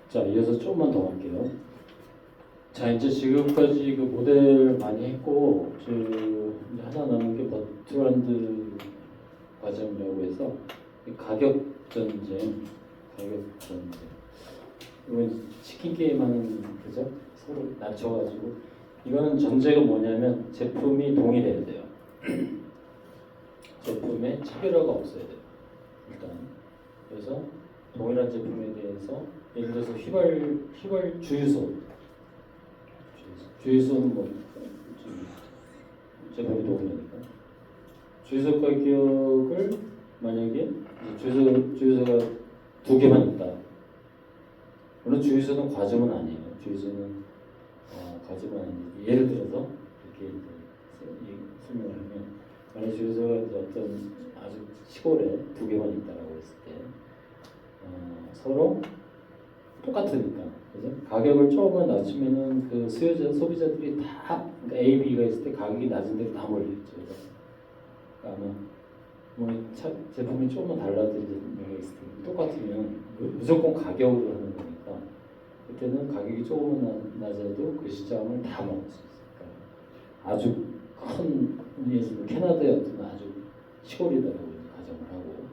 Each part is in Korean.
자, 이어서 조금만 더 할게요. 자, 이제 지금까지 그 모델 많이 했고, 이제 하나 남은 게 버트란드 과정이라고 해서 가격 전쟁. 이건 치킨 게임 하는 그죠? 서로 낮춰가지고 이거는 전제가 뭐냐면 제품이 동일해야 돼요. 제품에 차별화가 없어야 돼요. 일단 그래서 동일한 제품에 대해서 예를 들어서 휘발 주유소는 뭐 제품이 동일하니까 주유소 가격을 만약에 주유소가 두 개만 있다. 물론 주유소는 과점은 아니에요. 주유소는 과점은 아닌데 예를 들어서 이렇게 설명을 하면 만약 주유소가 어떤 아주 시골에 두 개만 있다라고 했을 때 서로 똑같으니까 그죠? 가격을 조금만 낮추면은 그 소비자들이 다 그러니까 A, B가 있을 때 가격이 낮은 데로 다 몰리겠죠. 그러니까 아마 뭐 제품이 조금만 달라지는 데가 있을 때 똑같으면 무조건 가격으로 하는 거니까 그때는 가격이 조금만 낮아도 그 시장을 다 먹을 수 있으니까 아주 큰 의미에서 캐나다의 어떤 아주 시골이다라고 가정을 하고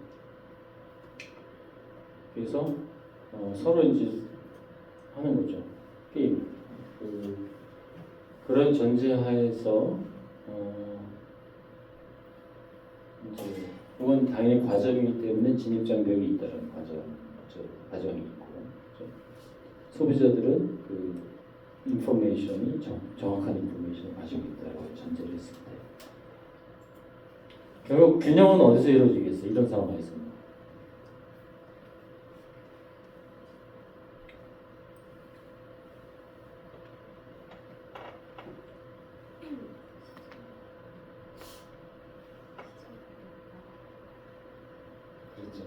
그래서 서로 이제 하는 거죠. 게임. 그런 전제하에서 이제 이건 당연히 과정이기 때문에 진입장벽이 있다는 과정이 있고 그렇죠? 소비자들은 그 인포메이션이 정확한 인포메이션을 가지고 있다고 전제를 했을 때 결국 균형은 어디서 이루어지겠어요? 이런 상황에서 그렇죠.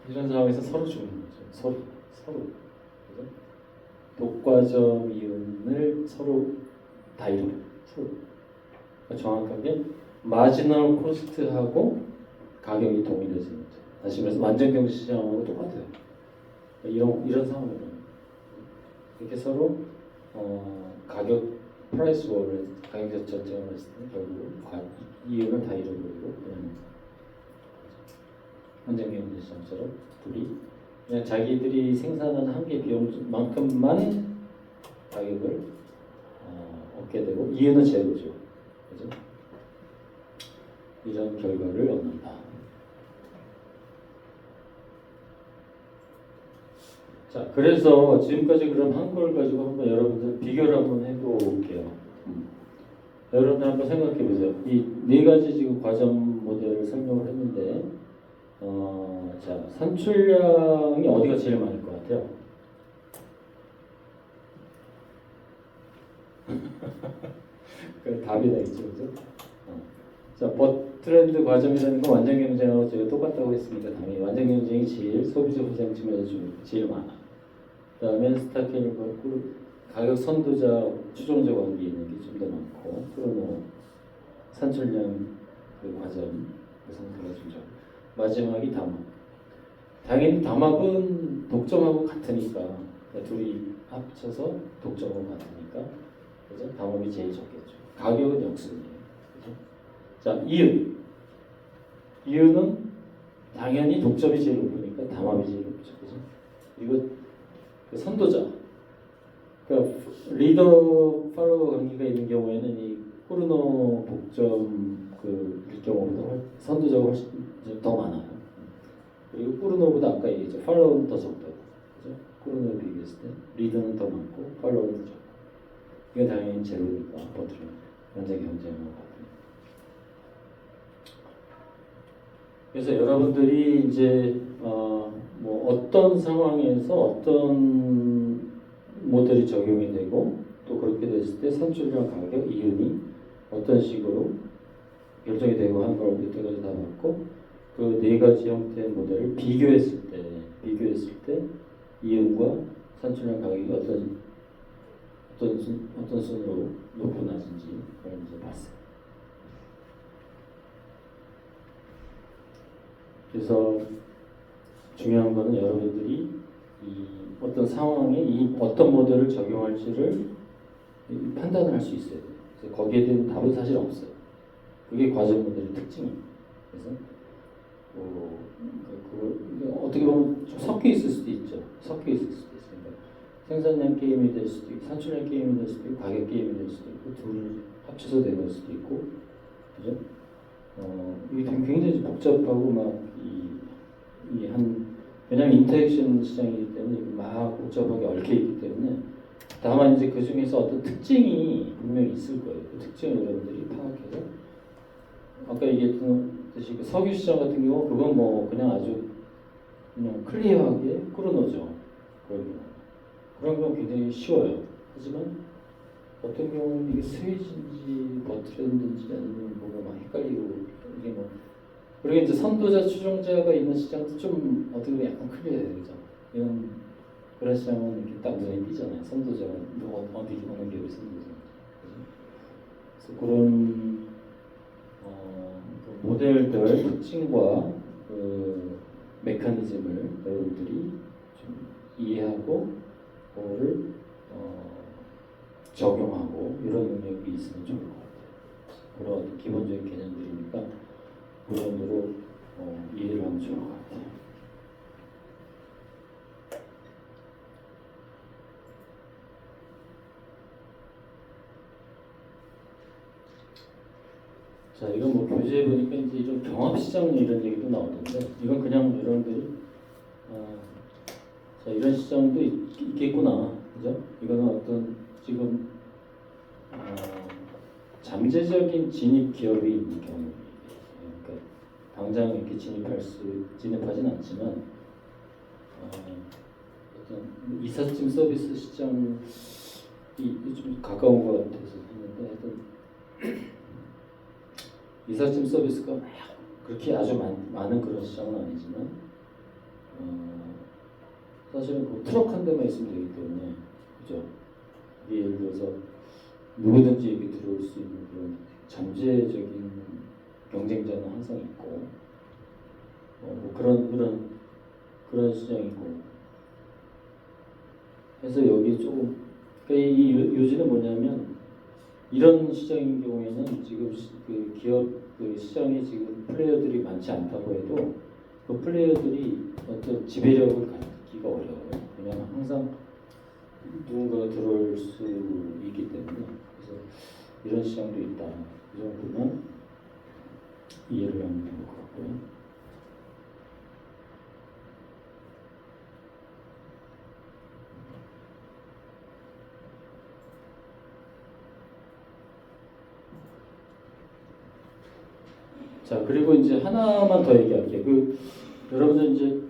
이런 상황에서 서로 죽는 거죠. 서로 그죠? 독과점 이윤을 서로 다 이뤄요. 서로. 그러니까 정확하게 마지널 코스트하고 가격이 동일해지는 거죠. 다시 말해서 완전 경시 시장하고 똑같아요. 이런 상황이에요. 이렇게 서로 가격 프라이스 워를 가격 전쟁을 했을 때 결국 이윤을 다 잃어버리고 완전 경시 시장처럼 둘이 그냥 자기들이 생산한 한계 비용만큼만 가격을 얻게 되고 이윤은 제로죠. 그죠? 이런 결과를 얻는다. 자, 그래서 지금까지 그럼 한 걸 가지고 한번 여러분들 비교를 한번 해볼게요. 여러분들 한번 생각해 보세요. 이 네 가지 지금 과정 모델을 설명을 했는데, 자, 산출량이 어디가 제일 많을 것 같아요? 그 답이 다 있죠, 그죠? 자, 버트랜드 과정이라는 건 완전 경쟁하고 제가 똑같다고 했으니까 당연히 완전 경쟁이 제일 소비자 보장 측면에서 제일 많아. 그다음에 스타케일과 가격 선도자 추종자 관계 있는 게 좀 더 많고 크로노 산출량 그 과정 그 상태가 좀 적고 마지막이 담합. 당연히 담합은 독점하고 같으니까 그러니까 둘이 합쳐서 독점하고 같으니까 그래서 담합이 제일 적겠죠. 가격은 역순이에요. 그죠? 자, 이유는 당연히 독점이 제일 높으니까 담합이 제일 높죠. 그죠? 그리고 그 선도자, 그러니까 리더 팔로워 관계가 있는 경우에는 이 코르노 독점 그일 경우보다 선도자가 훨씬 더 많아요. 그리고 코르노보다 아까 얘기했죠. 팔로워는 더 적다고. 그죠? 코르노에 비교했을 때 리더는 더 많고 팔로워는 더 적고. 이건 당연히 제로니까 버트는 현재 경쟁하고 같은. 그래서 여러분들이 이제 뭐 어떤 상황에서 어떤 모델이 적용이 되고 또 그렇게 됐을 때 산출량 가격 이윤이 어떤 식으로 결정이 되고 하는 걸 이때까지 다 봤고 그 네 가지 형태의 모델을 비교했을 때 이윤과 산출량 가격이 어떤 순으로 높고 낮은지 그걸 이제 봤어요. 그래서 중요한 거는 여러분들이 이 어떤 상황에 이 어떤 모델을 적용할지를 판단을 할 수 있어야 돼요. 그래서 거기에 대한 답은 사실 없어요. 그게 과정 모델의 특징이에요. 그래서 어떻게 보면 좀 섞여 있을 수도 있죠. 섞여 있을 수도 있습니다. 생산량 게임이 될 수도 있고, 산출량 게임이 될 수도 있고, 가격 게임이 될 수도 있고, 둘을 합쳐서 된 걸 수도 있고, 그죠? 이게 굉장히 복잡하고 왜냐하면 인터랙션 시장이기 때문에 막 복잡하게 얽혀 있기 때문에 다만 이제 그 중에서 어떤 특징이 분명히 있을 거예요. 그 특징을 여러분들이 파악해서 아까 얘기했듯이 그 석유 시장 같은 경우 그건 뭐 그냥 아주 그냥 클리어하게 끌어넣죠. 그런 건 굉장히 쉬워요. 하지만 어떤 경우는 이게 스웨이지인지 버트랜드인지 아니면 뭐가 막 헷갈리고 이게 뭐 그리고 이제 선도자 추종자가 있는 시장도 좀 어떻게 보면 약간 클리어해요, 그죠? 이런 그런 시장은 이렇게 딱 눈에 띄잖아요. 선도자가 어디 어느 기업이 선도자. 그래서 그런 그 모델별 특징과 그 메커니즘을 여러분들이 좀 이해하고 그거를 적용하고 이런 능력이 있으면 좋을 것 같아요. 그런 어떤 기본적인 개념들이니까 그 정도로 이해를 하면 좋을 것 같아요. 자, 이건 뭐 교재에 보니까 이제 이런 경합시장 이런 얘기도 나오던데 이건 그냥 여러분들이 자, 이런 시장도 있겠구나, 그죠? 이거는 어떤 지금 잠재적인 진입 기업이 있는 경우, 그러니까 당장 이렇게 진입하진 않지만 어떤 이삿짐 서비스 시장이 좀 가까운 것 같아서 했는데 하여튼 이삿짐 서비스가 그렇게 아주 많은 그런 시장은 아니지만 사실은 그 트럭 한 대만 있으면 되기 때문에 그죠? 예를 들어서 누구든지 여기 들어올 수 있는 그런 잠재적인 경쟁자는 항상 있고 뭐 그런 시장이고 그래서 여기 조금 그러니까 이 요지는 뭐냐면 이런 시장인 경우에는 지금 그 기업 그 시장에 지금 플레이어들이 많지 않다고 해도 그 플레이어들이 어떤 지배력을 갖기가 어려워요. 왜냐하면 항상 누군가가 들어올 수 있기 때문에 그래서 이런 시장도 있다. 이 정도만 이해를 하면 될 것 같고요. 자, 그리고 이제 하나만 더 얘기할게요. 여러분들 이제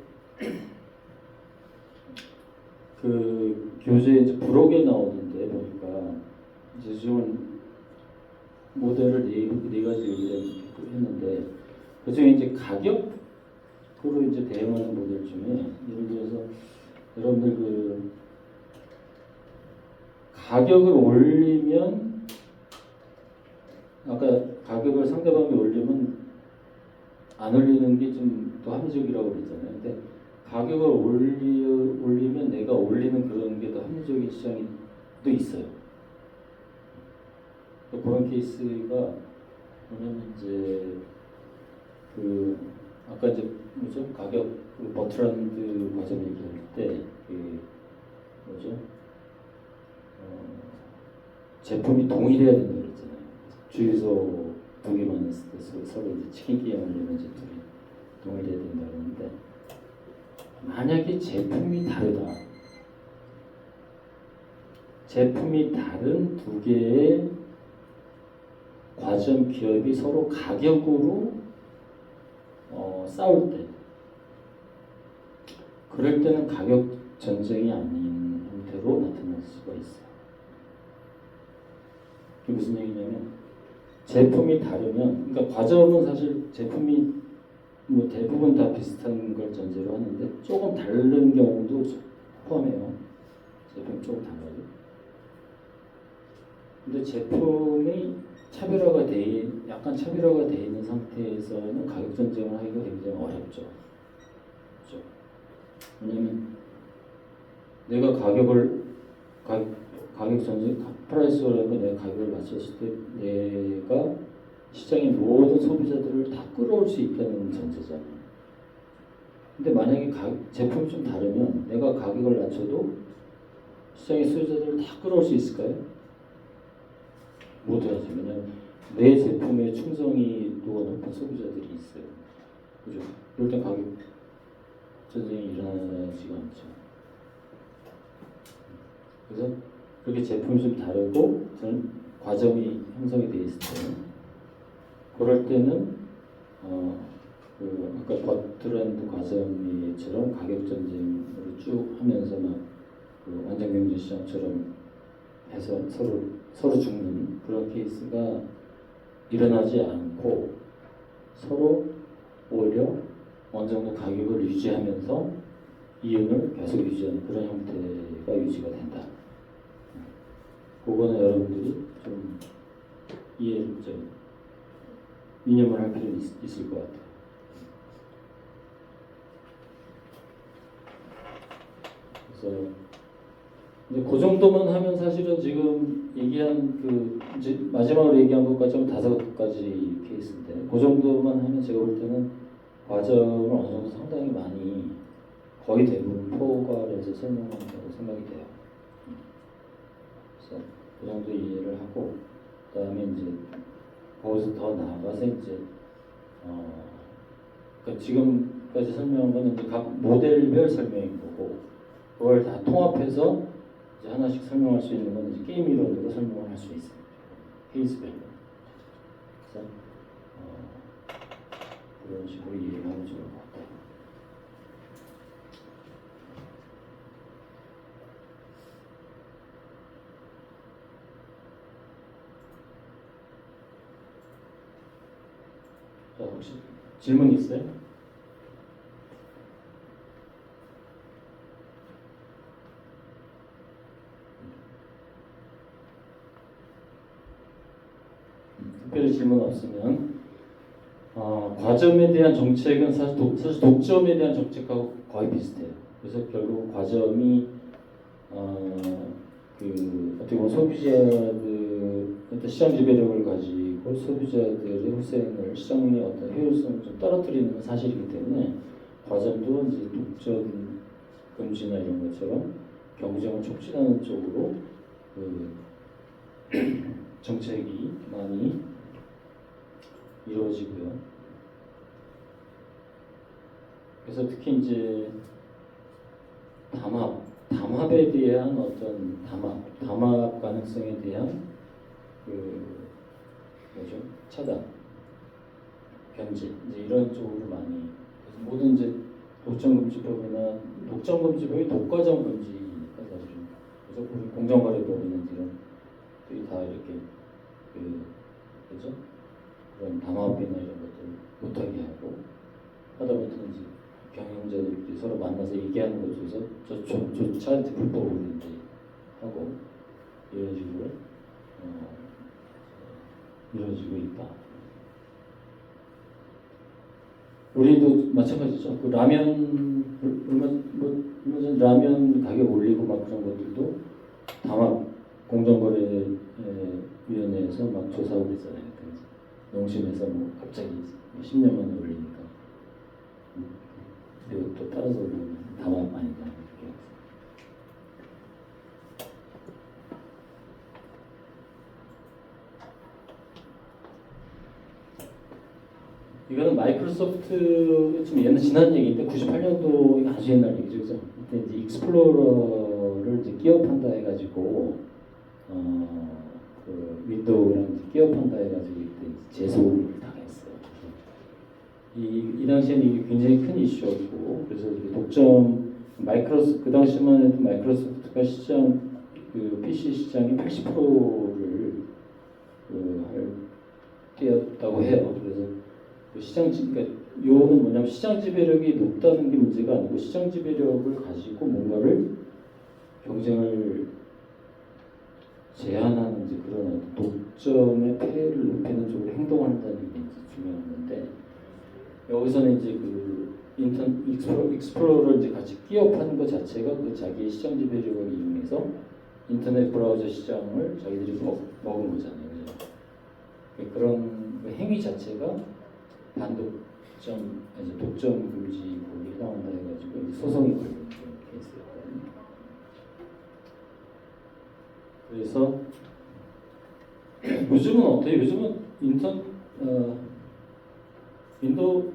그 교재에 이제 부록에 나오는데 보니까 이제 지금 모델을 네 가지 얘기를 했는데 그 중에 이제 가격으로 이제 대응하는 모델 중에 예를 들어서 여러분들 그 가격을 올리면 아까 가격을 상대방이 올리면 안 올리는 게 좀 더 합리적이라고 그랬잖아요. 근데 가격을 올리면 내가 올리는 그런 게 더 합리적인 시장이 또 있어요. 그런 케이스가 뭐냐면 이제 그 아까 이제 뭐죠 가격 그 버트란드 과정 얘기할 때 그 뭐죠 제품이 동일해야 된다 그랬잖아요. 주유소 두 개만 있을 때 서로 이제 치킨 게임 하려면 제품이 동일해야 된다 그러는데 만약에 제품이 다르다. 제품이 다른 두 개의 과점 기업이 서로 가격으로 싸울 때 그럴 때는 가격 전쟁이 아닌 형태로 나타날 수가 있어요. 그게 무슨 얘기냐면 제품이 다르면 그러니까 과점은 사실 제품이 뭐 대부분 다 비슷한 걸 전제로 하는데 조금 다른 경우도 포함해요. 제품이 조금 달라요. 근데 제품이 약간 차별화가 돼 있는 상태에서는 가격 전쟁을 하기가 굉장히 어렵죠. 그렇죠? 왜냐면 내가 가격 전쟁 프라이스라는 거 내가 가격을 맞췄을 때 내가 시장의 모든 소비자들을 다 끌어올 수 있다는 전제잖아. 근데 만약에 제품이 좀 다르면 내가 가격을 낮춰도 시장의 소비자들을 다 끌어올 수 있을까요? 못하지. 왜냐하면 내 제품의 충성도가 높은 소비자들이 있어요. 그죠? 그럴 땐 가격 전쟁이 일어나지가 않죠. 그래서 그렇게 제품이 좀 다르고 저는 과정이 형성이 되어 있을 때 그럴 때는 아까 버트랜드 과정이처럼 가격 전쟁으로 쭉 하면서 막그 완전 경제 시장처럼 해서 서로 죽는 그런 케이스가 일어나지 않고 서로 오히려 어느 정도 가격을 유지하면서 이윤을 계속 유지하는 그런 형태가 유지가 된다. 그거는 여러분들이 좀 이념을 할 필요는 있을 것 같아요. 그래서 이제 그 정도만 하면 사실은 지금 얘기한 이제 마지막으로 얘기한 것까지 하면 5가지 케이스인데 그 정도만 하면 제가 볼 때는 과정을 어느 정도 상당히 많이 거의 대부분 포괄 해서 설명한다고 생각이 돼요. 그래서 그 정도 이해를 하고 그다음에 이제 거기서 더 나아가서 이제 그러니까 지금까지 설명한 거는 이제 각 모델별 설명인 거고 그걸 다 통합해서 이제 하나씩 설명할 수 있는 건 이제 게임 이론으로 설명을 할 수 있습니다. 케이스별로. 그래서 그런 식으로 이해를 하면 좋을 것 같아요. 자, 혹시 질문 있어요? 특별히 질문 없으면 과점에 대한 정책은 사실 독점에 대한 정책하고 거의 비슷해요. 그래서 결국 과점이 어떻게 보면 소비자들 시장 지배력을 가지고 소비자들의 후생을 시장의 어떤 효율성을 좀 떨어뜨리는 건 사실이기 때문에 과점도 이제 독점 금지나 이런 것처럼 경쟁을 촉진하는 쪽으로 정책이 많이 이루어지고요. 그래서 특히 이제 담합에 대한 어떤 담합 가능성에 대한 차단, 견제 이제 이런 쪽으로 많이 그래서 모든 이제 독점금지법이나 독점금지법이 독과점 금지가 사실 그래서 우리 공정거래법이나 이런 들이 다 이렇게 그죠? 그런 담합이나 이런 것들 못하게 하고 하다못해 이제 경영자들끼리 서로 만나서 얘기하는 것조차 이제 불법으로 이제 하고 이런 식으로 이루어지고 있다. 우리도 마찬가지죠. 그 라면 얼마 전 라면 가격 올리고 막 그런 것들도 담합 공정거래위원회에서 막 조사하고 있잖아요. 농심에서 뭐 갑자기 10년 만에 올리니까 그리고 또 따라서 올리면 담합 아니다 이렇게. 이거는 마이크로소프트 좀 지난 얘기인데 98년도 이거 아주 옛날 얘기죠, 그죠? 그때 이제 익스플로러를 이제 기업한다 해가지고 그 윈도우랑 기업한다 해가지고 이때 재소를 당했어요. 이 당시에는 이게 굉장히 큰 이슈였고 그래서 독점 그 당시만 해도 마이크로소프트가 시장 PC 시장의 80%를 뛰었다고 해요. 그래서 그러니까 요는 뭐냐면 시장 지배력이 높다는 게 문제가 아니고 시장 지배력을 가지고 뭔가를 경쟁을 제한하는 이제 그런 독점의 폐해를 높이는 쪽으로 행동한다는 게 이제 중요한 건데 여기서는 이제 인터넷 익스플로러를 이제 같이 끼업하는 것 자체가 그 자기의 시장 지배력을 이용해서 인터넷 브라우저 시장을 자기들이 먹은 거잖아요. 그죠? 그런 그 행위 자체가 반독점, 이제 독점 금지 법에 해당한다 해가지고 이제 소송이 걸린 그런 케이스였거든요. 그래서 요즘은 어때요? 요즘은 윈도우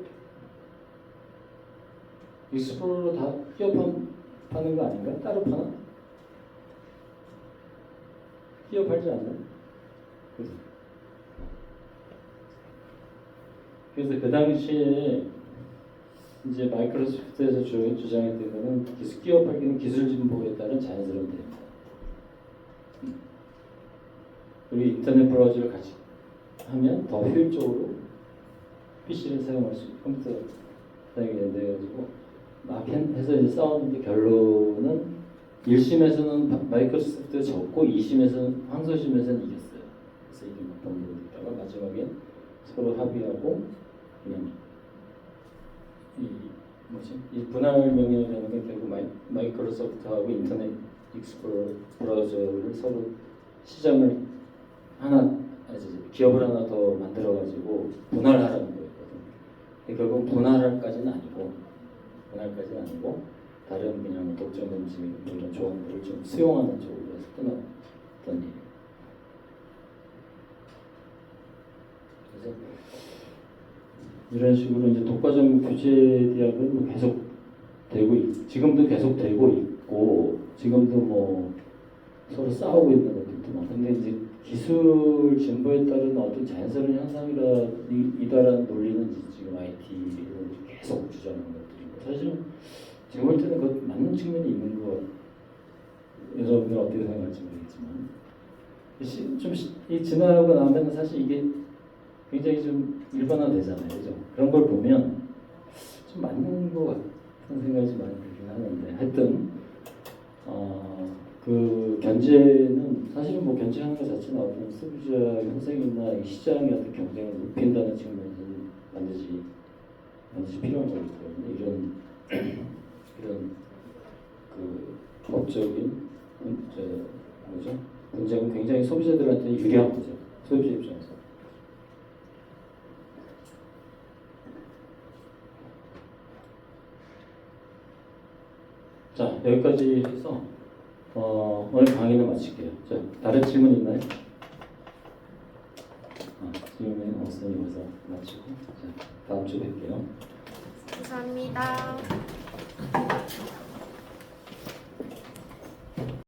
익스플로러 다 파는 거 아닌가? 따로 파나? 팔지 않나요? 그래서 그 당시에 이제 마이크로소프트에서 주장했던 거는 팔기는 기술 진보에 따른 자연스러운 대응이다. 그리고 인터넷 브라우저를 같이 하면 더 효율적으로 PC를 사용할 수 있고 컴퓨터 사용이 된다해가지고 막 해서 이제 싸웠는데 결론은 1심에서는 마이크로소프트가 졌고 2심에서는 항소심에서는 이겼어요. 그래서 이게 막 번복했다가 마지막에 서로 합의하고 그냥 이 분할 명령이라는 게 결국 마이크로소프트하고 인터넷 익스플로러 브라우저를 서로 시장을 기업을 하나 더 만들어가지고 분할하라는 거였거든요. 결국 분할까지는 아니고 다른 그냥 독점 금지 이런 조항들을 좀 수용하는 쪽으로 해서 끊었던 일. 그래서 이런 식으로 이제 독과점 규제 대학은 뭐 계속 지금도 계속 되고 있고 지금도 뭐 서로 싸우고 있는 것들도 많고 근데 이제 기술 진보에 따른 어떤 자연스러운 현상이다라는 논리는 지금 IT로 계속 주장하는 것들이고 사실은 제가 볼 때는 그 맞는 측면이 있는 것 여러분들 어떻게 생각할지 모르겠지만 이 지나고 나면 사실 이게 굉장히 좀 일반화되잖아요, 그죠? 그런 걸 보면 좀 맞는 것 같은 생각이 좀 많이 들긴 하는데 하여튼 그 견제는 사실은 뭐 견제하는 것 자체는 어떤 소비자 현상이나 시장의 어떤 경쟁을 높인다는 측면에서는 반드시 필요한 거기 때문에 이런 그 법적인 문제는 굉장히 소비자들한테 유리한 거죠. 소비자 입장에서. 자, 여기까지 해서 오늘 강의는 마칠게요. 자, 다른 질문 있나요? 질문은 없으니 여기서 마치고 자, 다음 주에 뵐게요. 감사합니다.